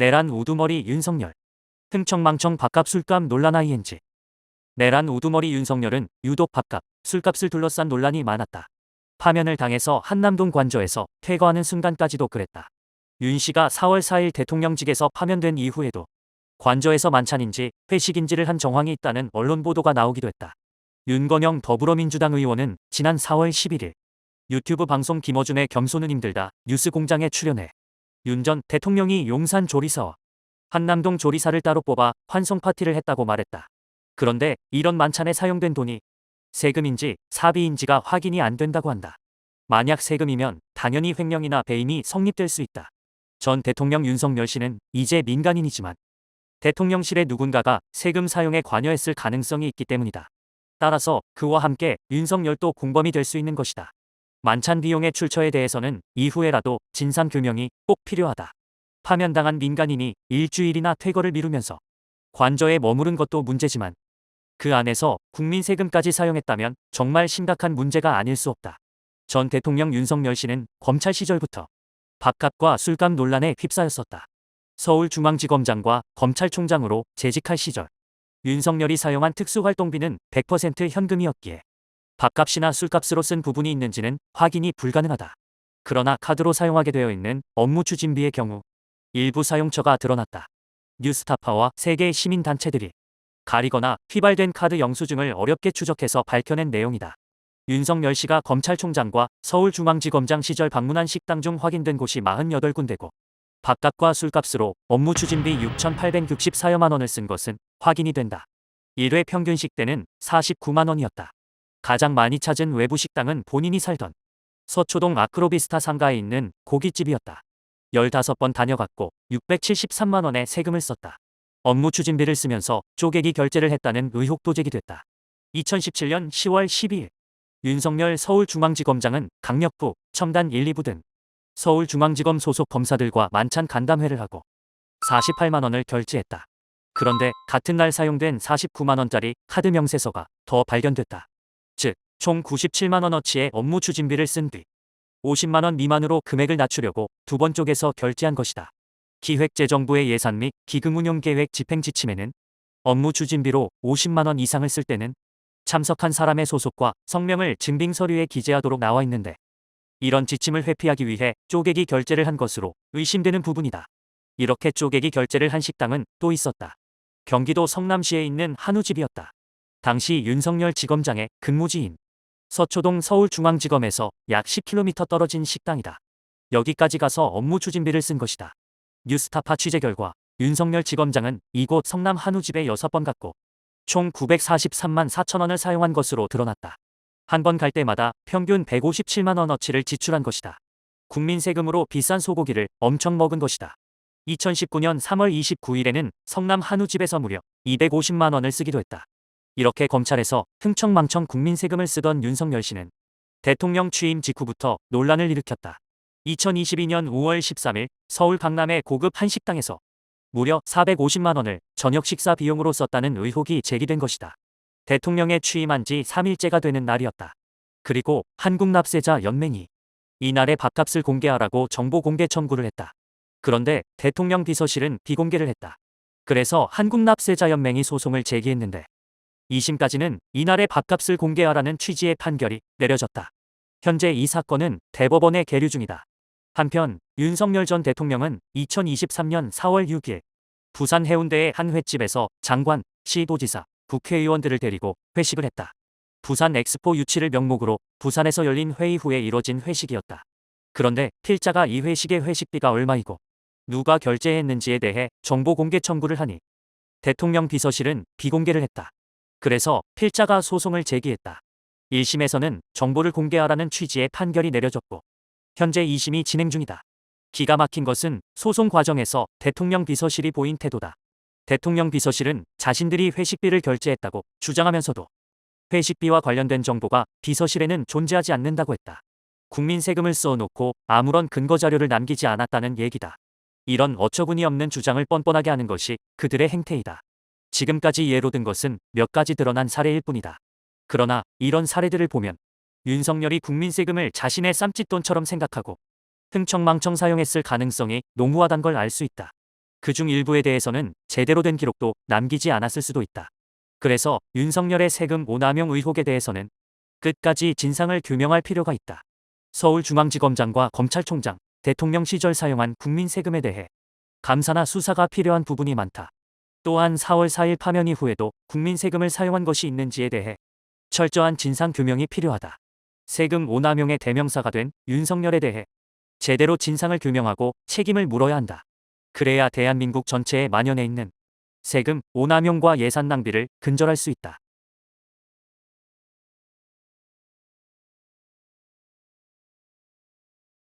내란 우두머리 윤석열. 흥청망청 밥값 술값 논란 ing. 내란 우두머리 윤석열은 유독 밥값, 술값을 둘러싼 논란이 많았다. 파면을 당해서 한남동 관저에서 퇴거하는 순간까지도 그랬다. 윤 씨가 4월 4일 대통령직에서 파면된 이후에도 관저에서 만찬인지 회식인지를 한 정황이 있다는 언론 보도가 나오기도 했다. 윤건영 더불어민주당 의원은 지난 4월 11일 유튜브 방송 김어준의 겸손은 힘들다 뉴스공장에 출연해 윤 전 대통령이 용산 조리사와 한남동 조리사를 따로 뽑아 환송 파티를 했다고 말했다. 그런데 이런 만찬에 사용된 돈이 세금인지 사비인지가 확인이 안 된다고 한다. 만약 세금이면 당연히 횡령이나 배임이 성립될 수 있다. 전 대통령 윤석열 씨는 이제 민간인이지만 대통령실의 누군가가 세금 사용에 관여했을 가능성이 있기 때문이다. 따라서 그와 함께 윤석열도 공범이 될 수 있는 것이다. 만찬 비용의 출처에 대해서는 이후에라도 진상규명이 꼭 필요하다. 파면당한 민간인이 일주일이나 퇴거를 미루면서 관저에 머무른 것도 문제지만 그 안에서 국민 세금까지 사용했다면 정말 심각한 문제가 아닐 수 없다. 전 대통령 윤석열 씨는 검찰 시절부터 밥값과 술값 논란에 휩싸였었다. 서울중앙지검장과 검찰총장으로 재직할 시절 윤석열이 사용한 특수활동비는 100% 현금이었기에 밥값이나 술값으로 쓴 부분이 있는지는 확인이 불가능하다. 그러나 카드로 사용하게 되어 있는 업무추진비의 경우 일부 사용처가 드러났다. 뉴스타파와 세계 시민단체들이 가리거나 휘발된 카드 영수증을 어렵게 추적해서 밝혀낸 내용이다. 윤석열 씨가 검찰총장과 서울중앙지검장 시절 방문한 식당 중 확인된 곳이 48군데고 밥값과 술값으로 업무추진비 6,864여만 원을 쓴 것은 확인이 된다. 1회 평균 식대는 49만 원이었다. 가장 많이 찾은 외부 식당은 본인이 살던 서초동 아크로비스타 상가에 있는 고깃집이었다. 15번 다녀갔고 673만 원의 세금을 썼다. 업무 추진비를 쓰면서 쪼개기 결제를 했다는 의혹도 제기됐다. 2017년 10월 12일 윤석열 서울중앙지검장은 강력부, 첨단 1, 2부 등 서울중앙지검 소속 검사들과 만찬 간담회를 하고 48만 원을 결제했다. 그런데 같은 날 사용된 49만 원짜리 카드 명세서가 더 발견됐다. 즉, 총 97만 원어치의 업무 추진비를 쓴 뒤 50만 원 미만으로 금액을 낮추려고 두 번 쪼개서 결제한 것이다. 기획재정부의 예산 및 기금운용계획 집행지침에는 업무 추진비로 50만 원 이상을 쓸 때는 참석한 사람의 소속과 성명을 증빙 서류에 기재하도록 나와 있는데 이런 지침을 회피하기 위해 쪼개기 결제를 한 것으로 의심되는 부분이다. 이렇게 쪼개기 결제를 한 식당은 또 있었다. 경기도 성남시에 있는 한우집이었다. 당시 윤석열 지검장의 근무지인 서초동 서울중앙지검에서 약 10km 떨어진 식당이다. 여기까지 가서 업무 추진비를 쓴 것이다. 뉴스타파 취재 결과 윤석열 지검장은 이곳 성남 한우집에 6번 갔고 총 943만 4천 원을 사용한 것으로 드러났다. 한 번 갈 때마다 평균 157만 원어치를 지출한 것이다. 국민 세금으로 비싼 소고기를 엄청 먹은 것이다. 2019년 3월 29일에는 성남 한우집에서 무려 250만 원을 쓰기도 했다. 이렇게 검찰에서 흥청망청 국민 세금을 쓰던 윤석열 씨는 대통령 취임 직후부터 논란을 일으켰다. 2022년 5월 13일 서울 강남의 고급 한식당에서 무려 450만 원을 저녁 식사 비용으로 썼다는 의혹이 제기된 것이다. 대통령에 취임한 지 3일째가 되는 날이었다. 그리고 한국납세자연맹이 이날의 밥값을 공개하라고 정보 공개 청구를 했다. 그런데 대통령 비서실은 비공개를 했다. 그래서 한국납세자연맹이 소송을 제기했는데 2심까지는 이날의 밥값을 공개하라는 취지의 판결이 내려졌다. 현재 이 사건은 대법원에 계류 중이다. 한편 윤석열 전 대통령은 2023년 4월 6일 부산 해운대의 한 횟집에서 장관, 시도지사, 국회의원들을 데리고 회식을 했다. 부산 엑스포 유치를 명목으로 부산에서 열린 회의 후에 이뤄진 회식이었다. 그런데 필자가 이 회식의 회식비가 얼마이고 누가 결제했는지에 대해 정보 공개 청구를 하니 대통령 비서실은 비공개를 했다. 그래서 필자가 소송을 제기했다. 1심에서는 정보를 공개하라는 취지의 판결이 내려졌고 현재 2심이 진행 중이다. 기가 막힌 것은 소송 과정에서 대통령 비서실이 보인 태도다. 대통령 비서실은 자신들이 회식비를 결제했다고 주장하면서도 회식비와 관련된 정보가 비서실에는 존재하지 않는다고 했다. 국민 세금을 써놓고 아무런 근거 자료를 남기지 않았다는 얘기다. 이런 어처구니 없는 주장을 뻔뻔하게 하는 것이 그들의 행태이다. 지금까지 예로 든 것은 몇 가지 드러난 사례일 뿐이다. 그러나 이런 사례들을 보면 윤석열이 국민 세금을 자신의 쌈짓돈처럼 생각하고 흥청망청 사용했을 가능성이 농후하단 걸 알 수 있다. 그중 일부에 대해서는 제대로 된 기록도 남기지 않았을 수도 있다. 그래서 윤석열의 세금 오남용 의혹에 대해서는 끝까지 진상을 규명할 필요가 있다. 서울중앙지검장과 검찰총장, 대통령 시절 사용한 국민 세금에 대해 감사나 수사가 필요한 부분이 많다. 또한 4월 4일 파면 이후에도 국민 세금을 사용한 것이 있는지에 대해 철저한 진상 규명이 필요하다. 세금 오남용의 대명사가 된 윤석열에 대해 제대로 진상을 규명하고 책임을 물어야 한다. 그래야 대한민국 전체에 만연해 있는 세금 오남용과 예산 낭비를 근절할 수 있다.